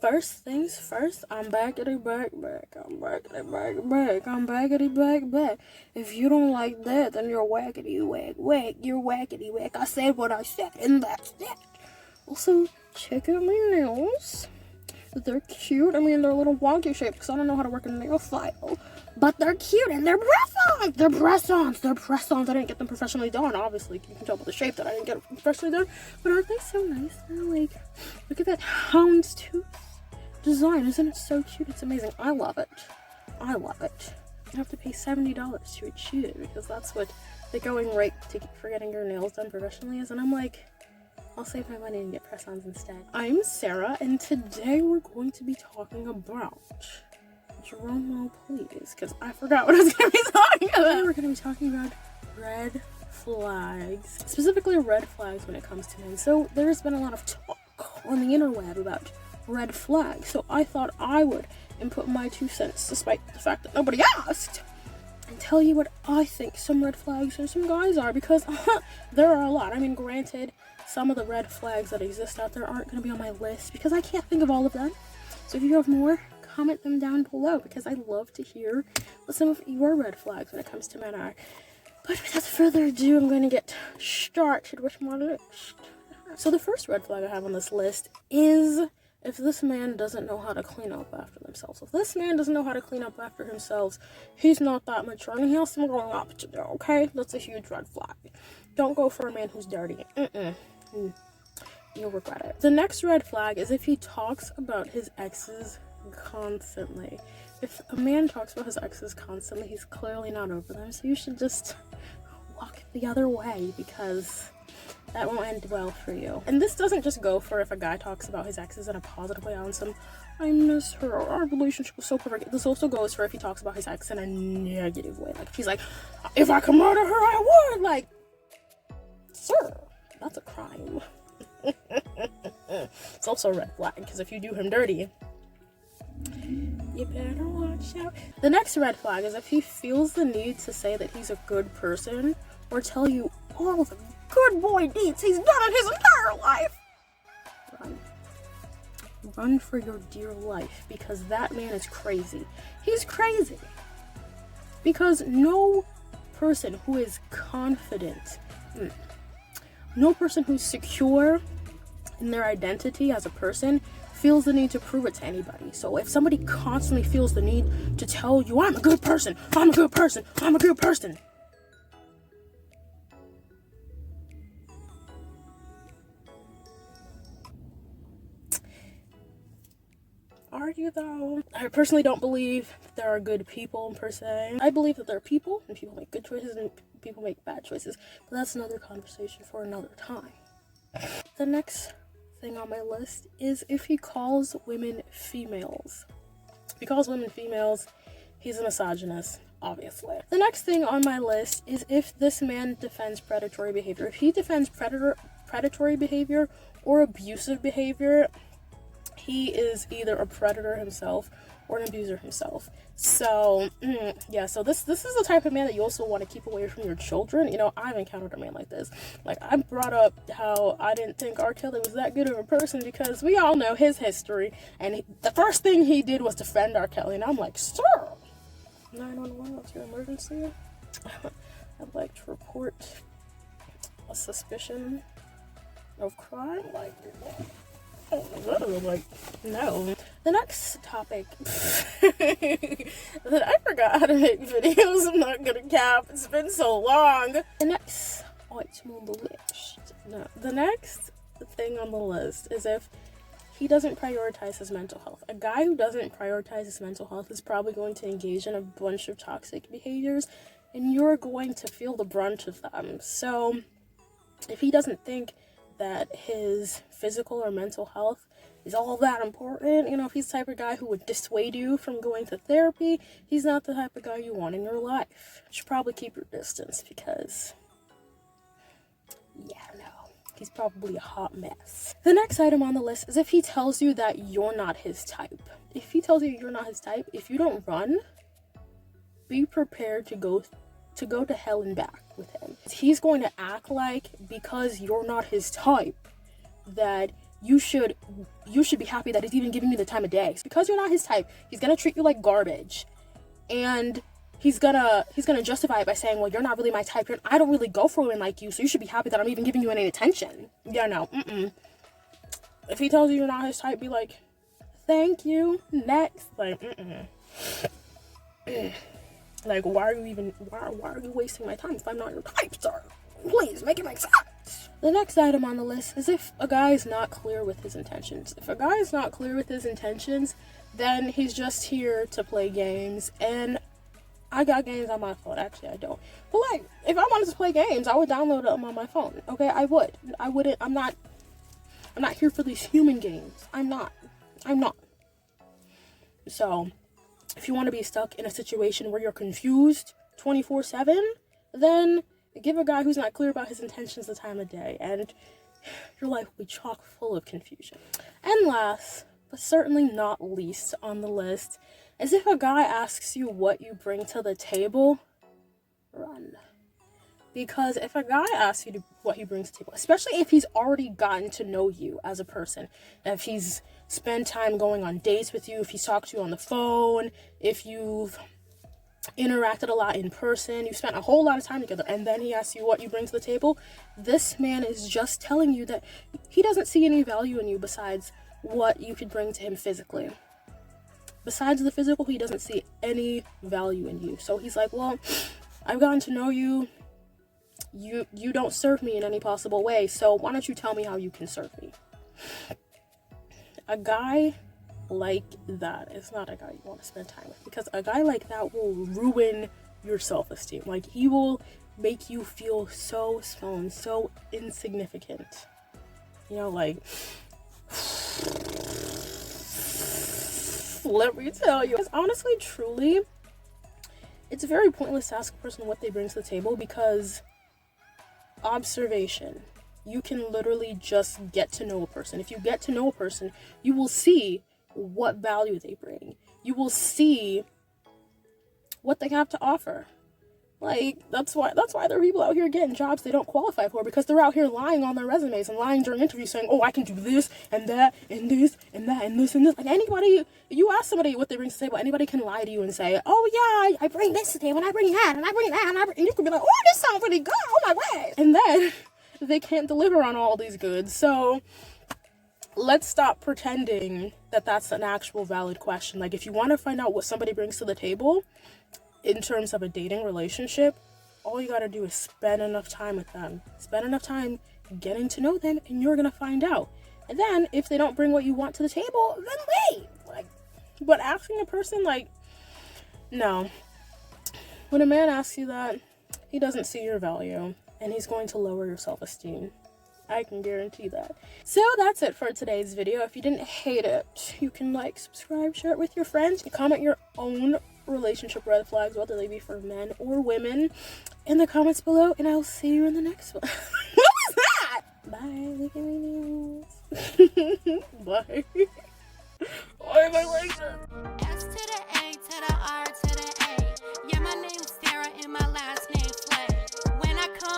First things first, I'm backity back. I'm backity back. If you don't like that, then you're wackity whack. You're wackity whack. I said what I said, and that's that. Also, check out my nails. They're cute. I mean, they're a little wonky shaped because I don't know how to work a nail file. But they're cute and they're press-ons. They're press-ons. I didn't get them professionally done. Obviously, you can tell by the shape that I didn't get them professionally done. But aren't they so nice? They're like, look at that houndstooth design. Isn't it so cute? It's amazing. I love it. You have to pay $70 to achieve it because that's what the going rate for getting your nails done professionally is. And I'm like, I'll save my money and get press-ons instead. I'm Sarah, and today we're going to be talking about, drum roll please, because I forgot what I was going to be talking about. Today we're going to be talking about red flags, specifically red flags when it comes to men. So there's been a lot of talk on the interweb about red flags, so I thought I would input my 2 cents, despite the fact that nobody asked, and tell you what I think some red flags and some guys are, because there are a lot. I mean, granted, some of the red flags that exist out there aren't going to be on my list because I can't think of all of them. So if you have more, comment them down below because I love to hear what some of your red flags when it comes to men are. But without further ado, I'm going to get started with my list. So the first red flag I have on this list is if this man doesn't know how to clean up after themselves. If this man doesn't know how to clean up after himself, he's not that mature and he has some growing up to do, okay? That's a huge red flag. Don't go for a man who's dirty. You'll regret it. The next red flag is if he talks about his exes constantly. If a man talks about his exes constantly, he's clearly not over them, so you should just walk the other way because that won't end well for you. And this doesn't just go for if a guy talks about his exes in a positive way on some, I miss her, our relationship was so perfect. This also goes for if he talks about his ex in a negative way. Like, if he's like, if I could murder her, I would. Like, sir, that's a crime. It's also a red flag, because if you do him dirty, you better watch out. The next red flag is if he feels the need to say that he's a good person, or tell you all the good boy deeds he's done in his entire life. Run for your dear life, because that man is crazy. He's crazy. Because no person who is confident, no person who's secure in their identity as a person feels the need to prove it to anybody. So if somebody constantly feels the need to tell you, I'm a good person, are you though? I personally don't believe that there are good people per se. I believe that there are people, and people make good choices and people make bad choices, but that's another conversation for another time. The next thing on my list is if he calls women females. If he calls women females, he's a misogynist, obviously. The next thing on my list is if this man defends predatory behavior. If he defends predatory behavior or abusive behavior, he is either a predator himself or an abuser himself. So, yeah, so this is the type of man that you also want to keep away from your children. You know, I've encountered a man like this. Like, I brought up how I didn't think R. Kelly was that good of a person because we all know his history, and the first thing he did was defend R. Kelly, and I'm like, sir, 911, what's your emergency? I'd like to report a suspicion of crime, like, no. The next topic that I forgot how to make videos, I'm not gonna cap, it's been so long. The next item on the list, the next thing on the list is if he doesn't prioritize his mental health. A guy who doesn't prioritize his mental health is probably going to engage in a bunch of toxic behaviors, and you're going to feel the brunt of them. So if he doesn't think that his physical or mental health is all that important, you know, if he's the type of guy who would dissuade you from going to therapy, he's not the type of guy you want in your life. You should probably keep your distance because, yeah, no, he's probably a hot mess. The next item on the list is if he tells you that you're not his type. If he tells you you're not his type, if you don't run, be prepared to go to hell and back with him. He's going to act like because you're not his type that you should be happy that he's even giving you the time of day. Because you're not his type, he's gonna treat you like garbage, and he's gonna justify it by saying, well, you're not really my type. I don't really go for women like you, so you should be happy that I'm even giving you any attention. Yeah, no, If he tells you you're not his type, be like, thank you, next. Like, Like, why are you wasting my time if I'm not your type, sir? Please, make it make sense. The next item on the list is if a guy is not clear with his intentions. If a guy is not clear with his intentions, then he's just here to play games, and I got games on my phone. Actually, I don't. But, like, if I wanted to play games, I would download them on my phone. Okay, I would. I wouldn't. I'm not here for these human games. I'm not. So, if you want to be stuck in a situation where you're confused 24/7, then give a guy who's not clear about his intentions the time of day, and your life will be chock full of confusion. And last, but certainly not least on the list, is if a guy asks you what you bring to the table, run. Because if a guy asks you what he brings to the table, especially if he's already gotten to know you as a person, if he's spent time going on dates with you, if he's talked to you on the phone, if you've interacted a lot in person, you spent a whole lot of time together, and then he asks you what you bring to the table, this man is just telling you that he doesn't see any value in you besides what you could bring to him physically. Besides the physical, he doesn't see any value in you. So he's like, well, I've gotten to know you. You don't serve me in any possible way, so why don't you tell me how you can serve me? A guy like that is not a guy you want to spend time with, because a guy like that will ruin your self-esteem. Like, he will make you feel so small and so insignificant. You know, like, let me tell you. Because honestly, truly, it's very pointless to ask a person what they bring to the table, because observation, you can literally just get to know a person. If you get to know a person, you will see what value they bring. You will see what they have to offer. Like, that's why there are people out here getting jobs they don't qualify for, because they're out here lying on their resumes and lying during interviews saying, oh, I can do this and that and this and that and this and this. Like, anybody, you ask somebody what they bring to the table, anybody can lie to you and say, oh yeah, I bring this to the table, and I bring that, and I bring that, and you could be like, oh, this sounds pretty good, oh my god. And then they can't deliver on all these goods. So let's stop pretending that that's an actual valid question. Like, if you want to find out what somebody brings to the table in terms of a dating relationship, all you gotta do is spend enough time with them. Spend enough time getting to know them, and you're gonna find out. And then, if they don't bring what you want to the table, then leave. Like, but asking a person, like, no. When a man asks you that, he doesn't see your value, and he's going to lower your self-esteem. I can guarantee that. So that's it for today's video. If you didn't hate it, you can like, subscribe, share it with your friends, comment your own relationship red flags, whether they be for men or women, in the comments below, and I'll see you in the next one. What was that? Bye. Look at my nails. Bye. Why am I like that?